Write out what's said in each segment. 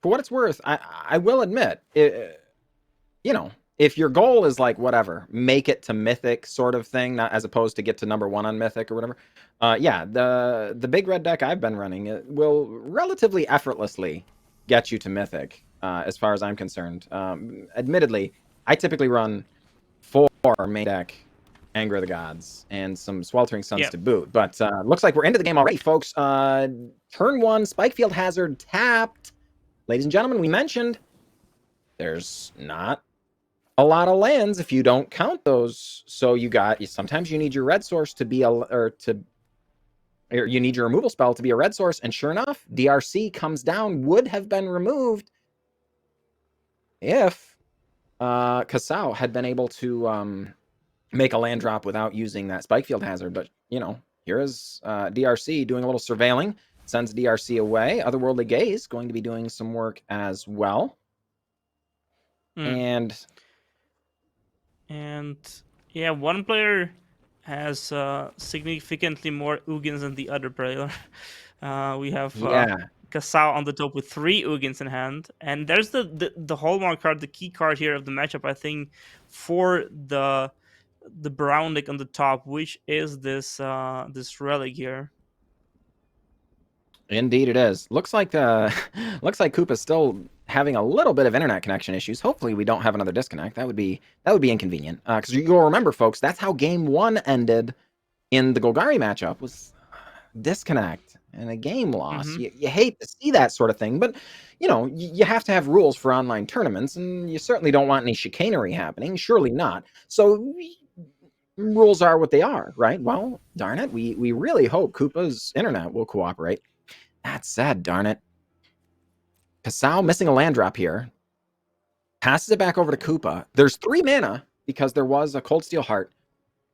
for what it's worth, I will admit, you know, if your goal is like whatever, make it to Mythic sort of thing, not as opposed to get to number 1 on Mythic or whatever. Yeah, the big red deck I've been running it will relatively effortlessly get you to Mythic, as far as I'm concerned. Admittedly, I typically run 4 main deck Anger of the Gods and some Sweltering Suns Yeah. to boot. But looks like we're into the game already, folks. Turn 1, Spikefield Hazard tapped. Ladies and gentlemen, we mentioned there's not a lot of lands if you don't count those. So sometimes you need your red source to be or you need your removal spell to be a red source. And sure enough, DRC comes down, would have been removed if Casau had been able to make a land drop without using that Spikefield Hazard. But, here is DRC doing a little surveilling, sends DRC away. Otherworldly Gaze going to be doing some work as well. And yeah, one player has significantly more Ugins than the other player. We have Casau on the top with 3 Ugins in hand, and there's the hallmark card, the key card here of the matchup, I think, for the brown deck on the top, which is this relic here. Indeed, it is. Looks like Koopa's still having a little bit of internet connection issues. Hopefully, we don't have another disconnect. That would be inconvenient. Because you'll remember, folks, that's how Game 1 ended in the Golgari matchup, was disconnect and a game loss. Mm-hmm. You hate to see that sort of thing, but you have to have rules for online tournaments, and you certainly don't want any chicanery happening. Surely not. So rules are what they are, right? Well, darn it, we really hope Koopa's internet will cooperate. That said, darn it, Casau missing a land drop here. Passes it back over to Koopa. There's 3 mana because there was a Cold Steel Heart.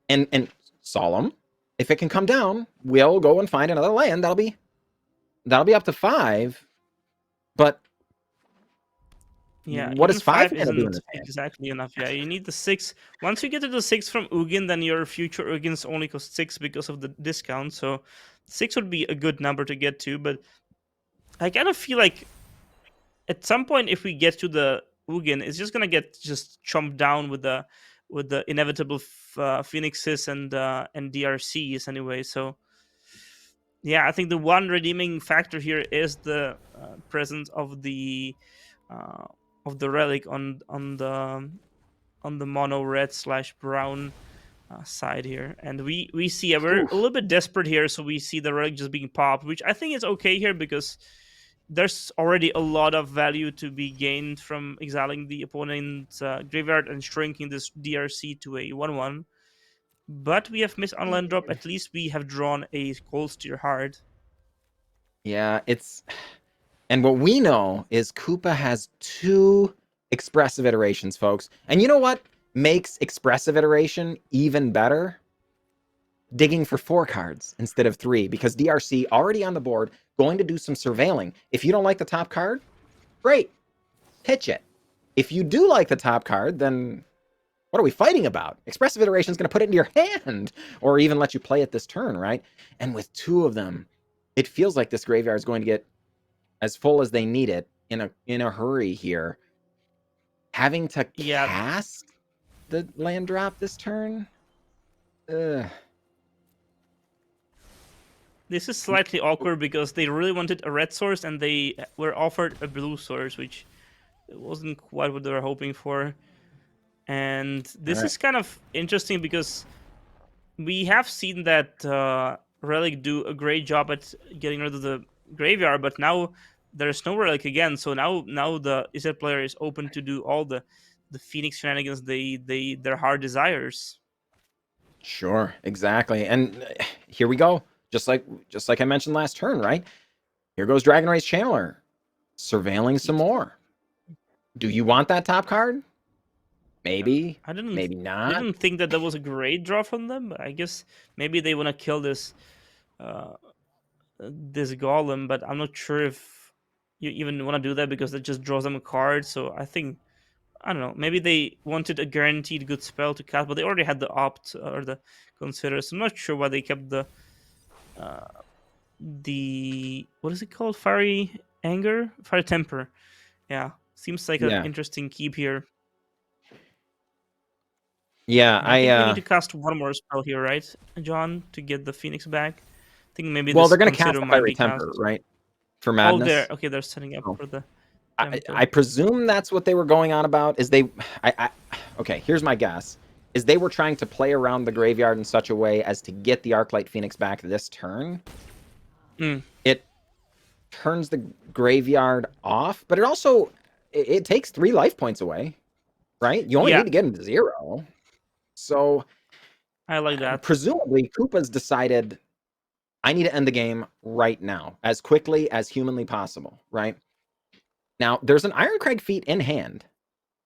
And Solemn, if it can come down, we'll go and find another land. That'll be up to 5. But yeah, what is 5 isn't do in this game? exactly enough. Yeah, you need the 6. Once you get to the 6 from Ugin, then your future Ugins only cost 6 because of the discount. So 6 would be a good number to get to. But I kind of feel like at some point, if we get to the Ugin, it's just gonna get chomped down with the inevitable Phoenixes and DRCs anyway. So yeah, I think the one redeeming factor here is the presence of the relic on the mono red / brown side here. And we see we're a little bit desperate here, so we see the relic just being popped, which I think is okay here because there's already a lot of value to be gained from exiling the opponent's graveyard and shrinking this DRC to a 1/1. But we have missed on land drop. At least we have drawn a Cold Steel Heart. Yeah, and what we know is Koopa has 2 expressive iterations, folks. And you know what makes expressive iteration even better? Digging for 4 cards instead of 3, because DRC already on the board, going to do some surveilling. If you don't like the top card, great, pitch it. If you do like the top card, then what are we fighting about? Expressive iteration is going to put it into your hand, or even let you play it this turn, right? And with 2 of them, it feels like this graveyard is going to get as full as they need it in a hurry here. Having to cast the land drop this turn? This is slightly awkward because they really wanted a red source and they were offered a blue source, which wasn't quite what they were hoping for. And this is kind of interesting because we have seen that Relic do a great job at getting rid of the graveyard, but now there's no Relic again. So now the Izzet player is open to do all the Phoenix shenanigans their heart desires. Sure, exactly. And here we go. Just like I mentioned last turn, right? Here goes Dragon Race Channeler, surveilling some more. Do you want that top card? Maybe. Maybe not. I didn't think that was a great draw from them, but I guess maybe they want to kill this golem, but I'm not sure if you even want to do that because that just draws them a card. So I think, I don't know, maybe they wanted a guaranteed good spell to cast, but they already had the opt or the consider. So I'm not sure why they kept the what is it called? Fiery Anger, Fire Temper. Yeah, seems like an Yeah. interesting keep here. Yeah, And I think we need to cast one more spell here, right, John, to get the Phoenix back. I think maybe well, this they're gonna cast Consider the might Fiery be Temper, cast. right? For Oh, they're Madness. okay. They're setting up Oh. for the I tempo. presume that's what they were going on about. Is they? Okay. Here's my guess: is they were trying to play around the graveyard in such a way as to get the Arclight Phoenix back this turn. Mm. It turns the graveyard off, but it also it takes 3 life points away, right? You only Yeah, need to get him to 0. So I like that. presumably Koopa's decided I need to end the game right now, as quickly as humanly possible, right? Now, there's an Ironcrag feat in hand,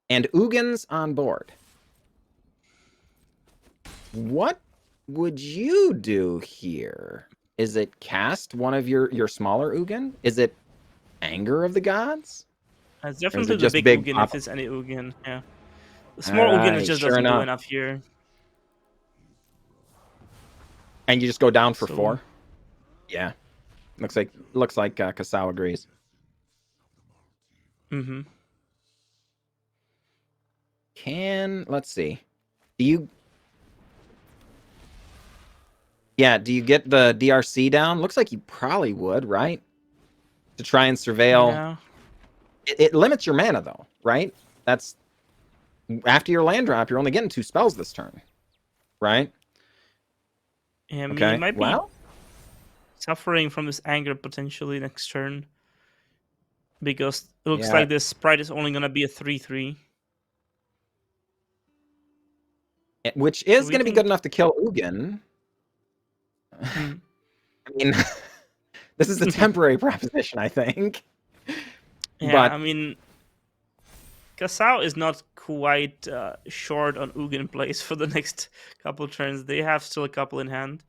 and Ugin's on board. What would you do here? Is it cast one of your smaller Ugin? Is it Anger of the Gods? It's Or is it definitely the just big big Ugin if pop? it's any Ugin. Yeah, the All small Ugin right, just sure doesn't do enough. enough here. And you just go down for So 4? Yeah. Looks like Kasao agrees. mm-hmm. Let's see. Do you Yeah, do you get the DRC down? Looks like you probably would, right? To try and surveil. Yeah. It limits your mana though, right? That's after your land drop, you're only getting 2 spells this turn, right? I mean, he Okay. might be Well, suffering from this anger potentially next turn because it looks yeah, like this sprite is only gonna be a 3/3. which So is we going to be can. good enough to kill Ugin. Mm. I mean, this is a temporary proposition, I think. Yeah, But I mean, Kasao is not quite short on Ugin plays for the next couple turns. They have still a couple in hand.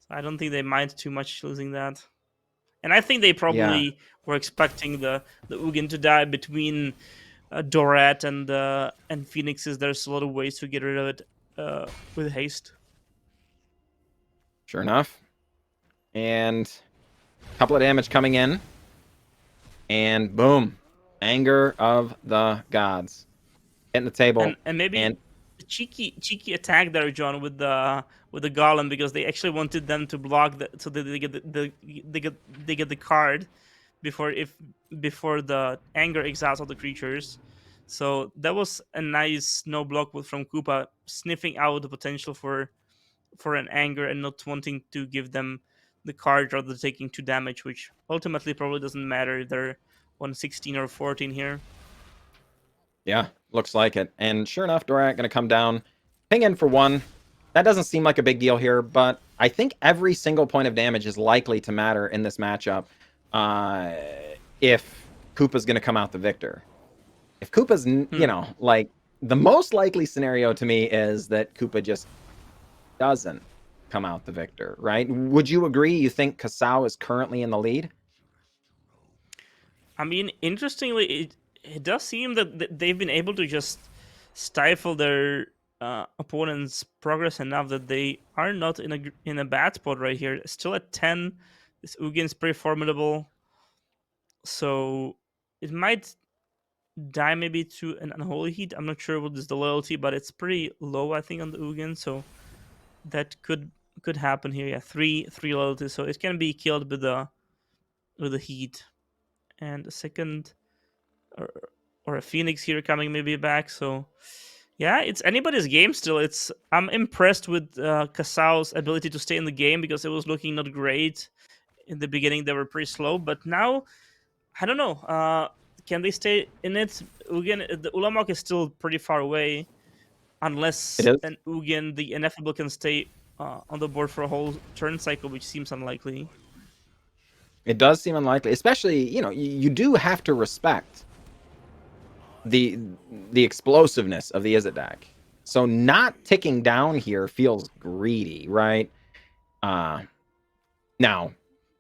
So I don't think they mind too much losing that. And I think they yeah, probably were expecting the Ugin to die between Dorat and Phoenixes. There's a lot of ways to get rid of it with haste. sure enough. And a couple of damage coming in. And boom. Anger of the Gods. Hitting the table. And maybe And cheeky attack there, John, with the golem because they actually wanted them to block so that they get they get the card before the anger exiles all the creatures. So that was a nice no block from Koopa, sniffing out the potential for an anger and not wanting to give them the card rather than taking 2 damage, which ultimately probably doesn't matter. They're 116 or 14 here. yeah, looks like it. And sure enough, Dorak going to come down. Ping in for 1. That doesn't seem like a big deal here, but I think every single point of damage is likely to matter in this matchup if Koopa's going to come out the victor. If Koopa's, like, the most likely scenario to me is that Koopa just doesn't come out the victor, right? Would you agree? You think Kasao is currently in the lead? I mean, interestingly, it does seem that they've been able to just stifle their opponent's progress enough that they are not in a bad spot right here. Still at 10, this Ugin's pretty formidable, so it might die maybe to an unholy heat. I'm not sure what is the loyalty, but it's pretty low, I think, on the Ugin, so that could happen here. Yeah, three loyalty, so it can be killed with the heat and a second or, or a Phoenix here coming maybe back. So yeah, it's anybody's game still. I'm impressed with Kasao's ability to stay in the game because it was looking not great in the beginning. They were pretty slow, but now I don't know. Can they stay in it? Ugin, the Ulamog is still pretty far away, It unless is. an Ugin, the ineffable, can stay on the board for a whole turn cycle, which seems unlikely. It does seem unlikely, especially, you do have to respect the explosiveness of the Izzet deck. So not ticking down here feels greedy, right? Now,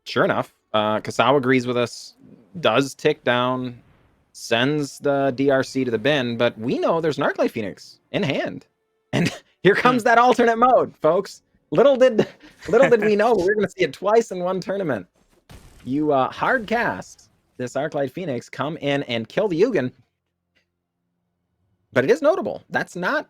sure enough, Kasao agrees with us, does tick down, sends the DRC to the bin, but we know there's an Arclight Phoenix in hand. And here comes that alternate mode, folks. Little did we know we were going to see it twice in one tournament. You hard cast this Arclight Phoenix come in and kill the Ugin. But it is notable. That's not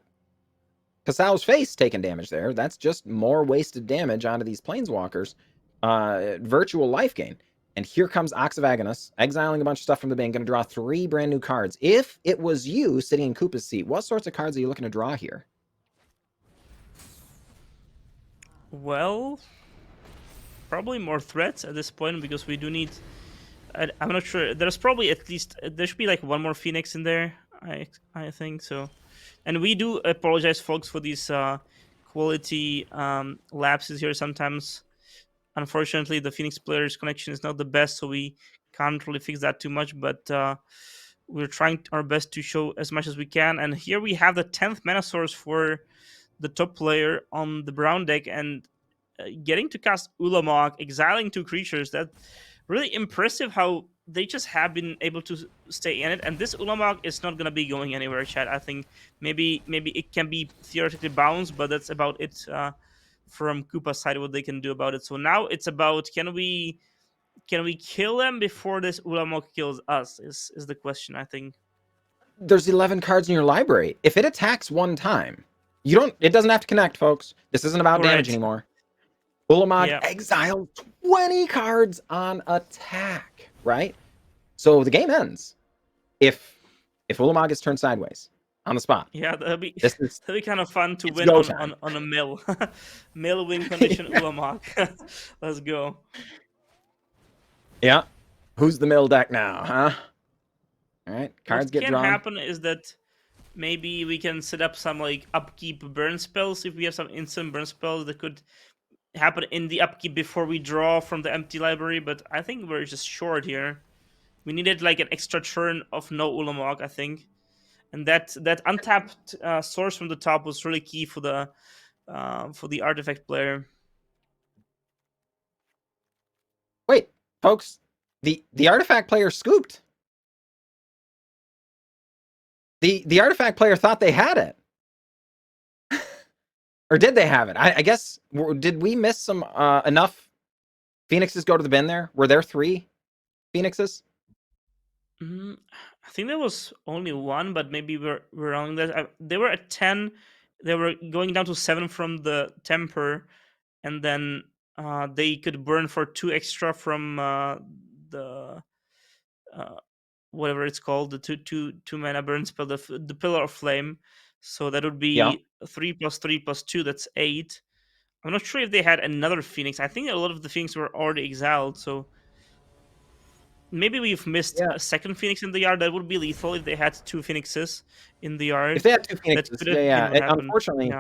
Casao's face taking damage there. That's just more wasted damage onto these Planeswalkers. Virtual life gain. And here comes Ox of Agonus, exiling a bunch of stuff from the bank, going to draw 3 brand new cards. If it was you sitting in Koopa's seat, what sorts of cards are you looking to draw here? Well, probably more threats at this point because we do need. I'm not sure. There's probably at least there should be like one more Phoenix in there. I think so, and we do apologize, folks, for these quality lapses here. Sometimes, unfortunately, the Phoenix players' connection is not the best, so we can't really fix that too much. But we're trying our best to show as much as we can. And here we have the 10th mana source for the top player on the brown deck, and getting to cast Ulamog, exiling 2 creatures. That really impressive how they just have been able to stay in it. And this Ulamog is not going to be going anywhere, chat. I think maybe it can be theoretically bounced, but that's about it from Koopa's side, what they can do about it. So now it's about can we kill them before this Ulamog kills us is the question, I think. There's 11 cards in your library. If it attacks one time, it doesn't have to connect, folks. This isn't about damage anymore. Ulamog exiled 20 cards on attack, right? So the game ends if Ulamog is turned sideways on the spot. Yeah, that'd be kind of fun to win on a mill. Mill win condition Ulamog. Let's go. Yeah. Who's the mill deck now, huh? All right, cards get drawn. What can happen is that maybe we can set up some like upkeep burn spells if we have some instant burn spells that could happen in the upkeep before we draw from the empty library, but I think we're just short here. We needed like an extra turn of no Ulamog, I think. And that untapped source from the top was really key for the artifact player. Wait, folks, the artifact player scooped. The artifact player thought they had it. Or did they have it? I guess, did we miss some enough Phoenixes go to the bin there? Were there 3 Phoenixes? I think there was only 1, but maybe we're wrong. They were at 10. They were going down to 7 from the Temper, and then they could burn for 2 extra from the whatever it's called, the two mana burn spell, the Pillar of Flame. So that would be 3 + 3 + 2. That's 8. I'm not sure if they had another Phoenix. I think a lot of the Phoenix were already exiled, so maybe we've missed a second Phoenix in the yard. That would be lethal if they had 2 Phoenixes in the yard. If they had 2 Phoenixes, unfortunately,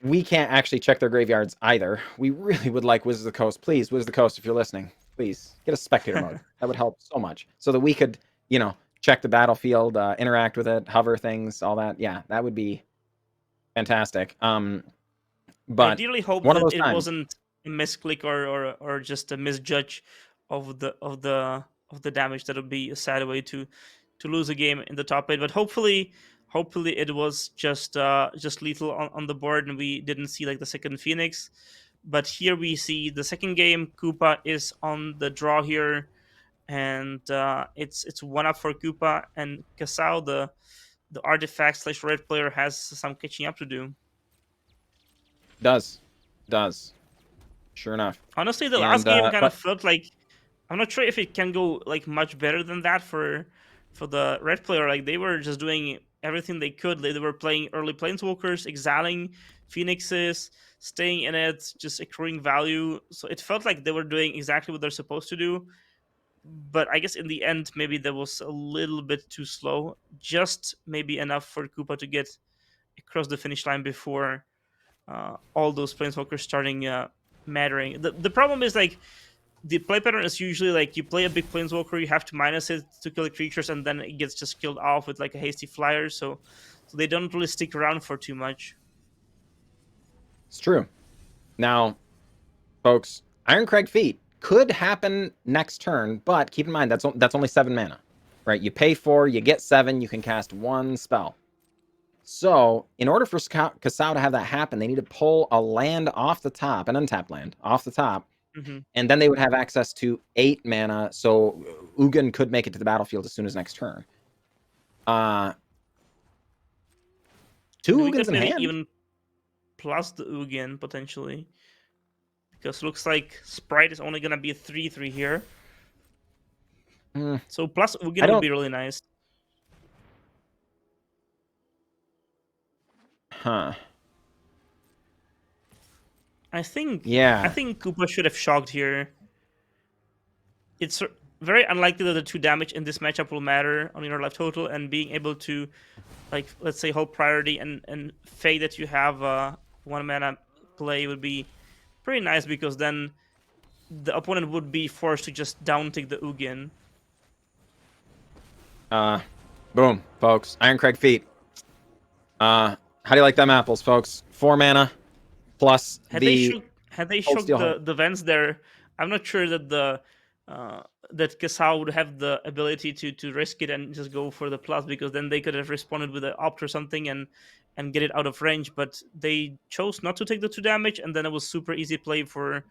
we can't actually check their graveyards either. We really would like Wizards of the Coast. Please, Wizards of the Coast, if you're listening, please get a spectator mode. That would help so much, so that we could, check the battlefield, interact with it, hover things, all that. Yeah, that would be fantastic. But I really hope that it wasn't a misclick or just a misjudge of the damage. That would be a sad way to lose a game in the top 8. But hopefully it was just lethal on the board, and we didn't see like the second Phoenix. But here we see the second game. Koopa is on the draw here, and it's 1-up for Koopa, and Casao, the artifact / red player, has some catching up to do. Does. Sure enough. Honestly, the last game kind of felt like, I'm not sure if it can go like much better than that for the red player. Like, they were just doing everything they could. They were playing early Planeswalkers, exiling Phoenixes, staying in it, just accruing value. So it felt like they were doing exactly what they're supposed to do. But I guess in the end, maybe that was a little bit too slow. Just maybe enough for Koopa to get across the finish line before all those Planeswalkers starting mattering. The problem is, like, the play pattern is usually like you play a big Planeswalker, you have to minus it to kill the creatures, and then it gets just killed off with like a hasty flyer. So they don't really stick around for too much. It's true. Now, folks, Ironcrag Feat could happen next turn, but keep in mind that's only 7 mana, right? You pay 4, you get 7, you can cast 1 spell. So, in order for Casao to have that happen, they need to pull a land off the top, an untapped land off the top, Mhm. And then they would have access to 8 mana, so Ugin could make it to the battlefield as soon as next turn. 2 And we Ugins could in maybe hand. even plus the Ugin potentially. Because looks like Sprite is only gonna be a 3/3 here. Mm, So plus I Ugin would don't. be really nice. Huh. I think Yeah. Koopa should have shocked here. It's very unlikely that the 2 damage in this matchup will matter on your life total, and being able to, like, let's say, hold priority and fade that you have 1 mana play would be pretty nice, because then the opponent would be forced to just down tick the Ugin. Boom, folks. Ironcrag Feet. How do you like them apples, folks? 4 mana plus Had they the shook had they Cold shook Steel Heart. the vents there, I'm not sure that the that Kasao would have the ability to risk it and just go for the plus, because then they could have responded with an opt or something and get it out of range. But they chose not to take the 2 damage, and then it was super easy play for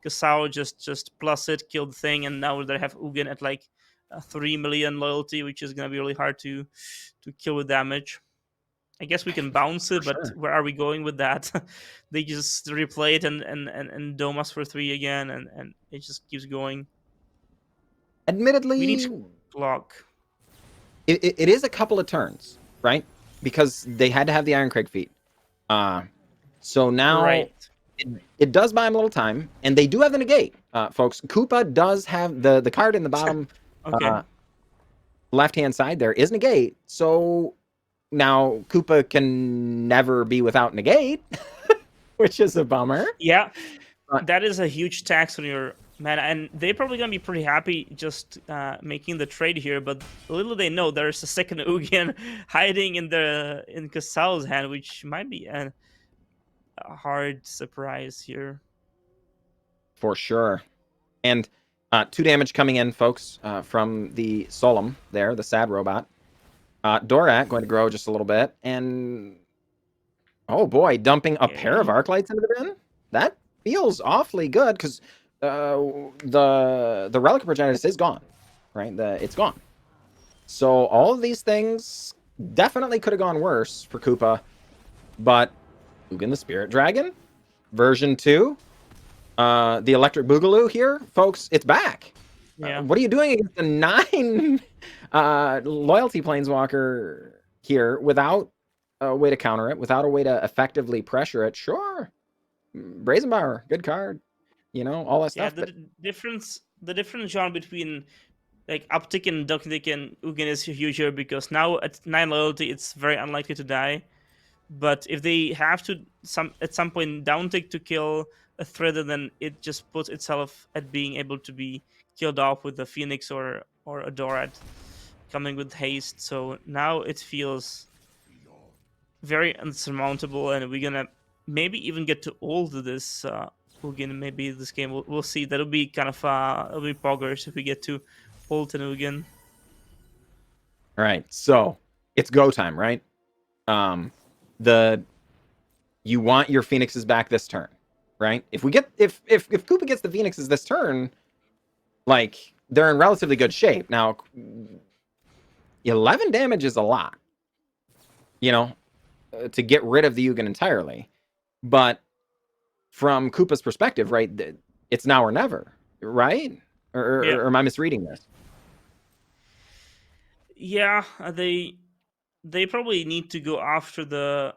Kasao. Just plus it, kill the thing, and now they have Ugin at like 3 million loyalty, which is gonna be really hard to kill with damage. I guess we can bounce For it, but sure. where are we going with that? They just replay it and dome us for 3 again, and it just keeps going. We need Admittedly, to block. it is a couple of turns, right? Because they had to have the Ironcrag Feet. Uh, so now Right. it does buy them a little time, and they do have the negate, folks. Koopa does have the card in the bottom Okay. left-hand side there is negate, so now Koopa can never be without negate, which is a bummer. Yeah, But that is a huge tax on your mana, and they're probably gonna be pretty happy just making the trade here. But little they know, there's a second Ugin hiding in Kasao's hand, which might be a hard surprise here. for sure. And 2 damage coming in, folks, from the Solemn there, the sad robot. Dorat going to grow just a little bit, and oh boy, dumping a pair of Okay. Arclights into the bin? That feels awfully good, because the Relic of Progenitus is gone, right? It's gone. So all of these things definitely could have gone worse for Koopa, but Ugin the Spirit Dragon, version 2, the Electric Boogaloo here, folks, it's back. Yeah. What are you doing against a 9 loyalty Planeswalker here without a way to counter it, without a way to effectively pressure it? Sure. Brazenbauer, good card. You know, all that Yeah, stuff. But the difference, John, between like uptick and downtick and Ugin is huge here, because now at 9 loyalty it's very unlikely to die. But if they have to at some point downtick to kill a Threader, then it just puts itself at being able to be killed off with a Phoenix or a Dorat coming with haste. So now it feels very unsurmountable, and we're gonna maybe even get to ult this Ugin. Maybe this game we'll see. That'll be kind of it'll be poggers if we get to ult an Ugin. all right, so it's go time, right? The you want your Phoenixes back this turn, right? If Koopa gets the Phoenixes this turn, like they're in relatively good shape. Now 11 damage is a lot, you know, to get rid of the Ugin entirely. But from Koopa's perspective, right, it's now or never, right? Yeah, Or am I misreading this? yeah. They probably need to go after the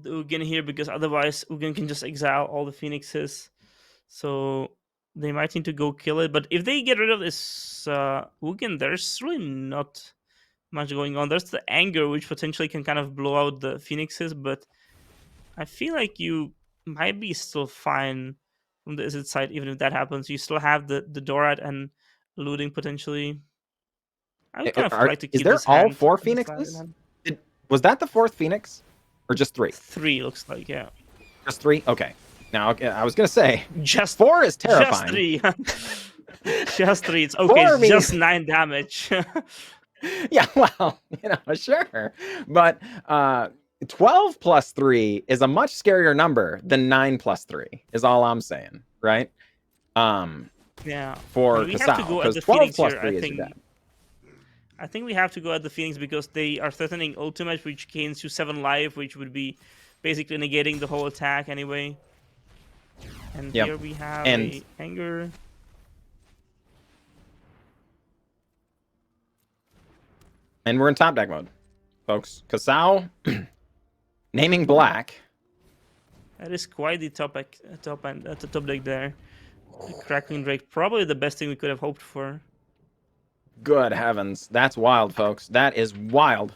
Ugin here, because otherwise Ugin can just exile all the Phoenixes. So they might need to go kill it. But if they get rid of this Ugin, there's really not much going on. There's the anger, which potentially can kind of blow out the Phoenixes, but I feel like you might be still fine from the Izzet side, even if that happens. You still have the Dorat and looting potentially. I would kind of like to Is keep there this all hand 4 as a flag Phoenixes? hand. Was that the 4th Phoenix? Or just 3? 3 looks like, yeah. Just 3? Okay. Now, I was going to say, Just 4 is just terrifying. 3. Just 3. It's okay, 4 it's means, just 9 damage. yeah, well, sure. But 12 plus 3 is a much scarier number than 9 plus 3, is all I'm saying, right? Yeah, for and we have to Casao, go at because the 12 feelings plus here. 3 is your dead. I think we have to go at the feelings because they are threatening ultimate, which gains you 7 life, which would be basically negating the whole attack anyway. And Yep. here we have And a anger. we're in top deck mode, folks. Casao naming black. That is quite the top end at the top deck there. The Crackling Drake, probably the best thing we could have hoped for. Good heavens. That's wild, folks. That is wild.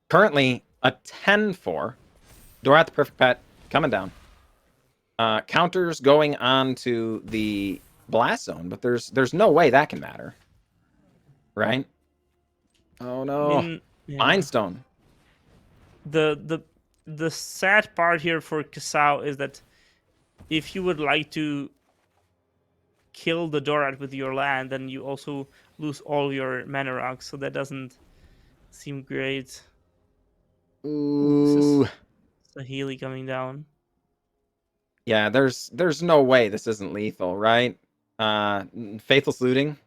Currently, a 10-4. Dorat the Perfect Pet coming down. Counters going on to the Blast Zone, but there's no way that can matter. Right? Oh, I no. mean, yeah. Mind Stone. The sad part here for Kasao is that if you would like to kill the Dorat with your land, then you also lose all your mana rocks, so that doesn't seem great. Ooh, this Ooh. is Sahili coming down. Yeah, there's no way this isn't lethal, right? Faithless Looting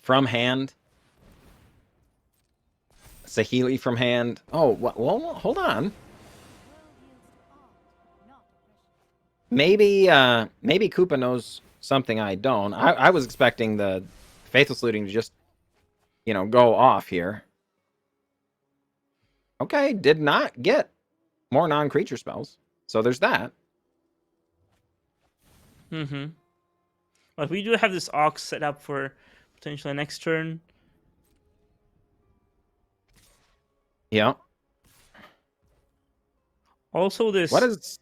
from hand. Sahili from hand. Oh, well, hold on. Maybe Koopa knows something I don't. I was expecting the Faithless Looting to just, go off here. Okay, did not get more non-creature spells. So there's that. Mm-hmm. But we do have this Ox set up for potentially next turn. Yeah. Also, this What is...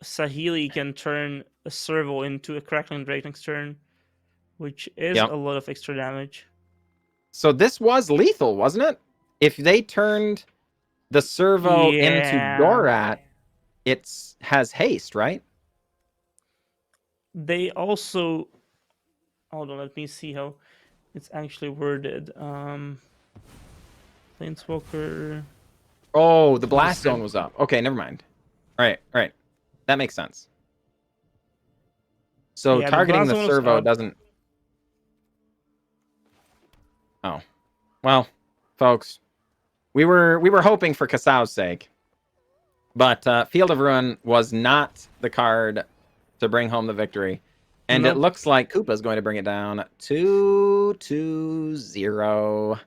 Sahili can turn a Servo into a Crackling Drake next turn, which is Yeah. a lot of extra damage. So this was lethal, wasn't it? If they turned the Servo into Dorat, it has haste, right? They also... Hold on, let me see how it's actually worded. Planeswalker... Oh, the Blast Zone was up. Okay, never mind. All right. That makes sense. So Yeah, targeting the Blast Zone was Servo up. doesn't... Oh. Well, folks, we were hoping for Kasao's sake. But Field of Ruin was not the card to bring home the victory. And it Nope. looks like Koopa's going to bring it down 2-0.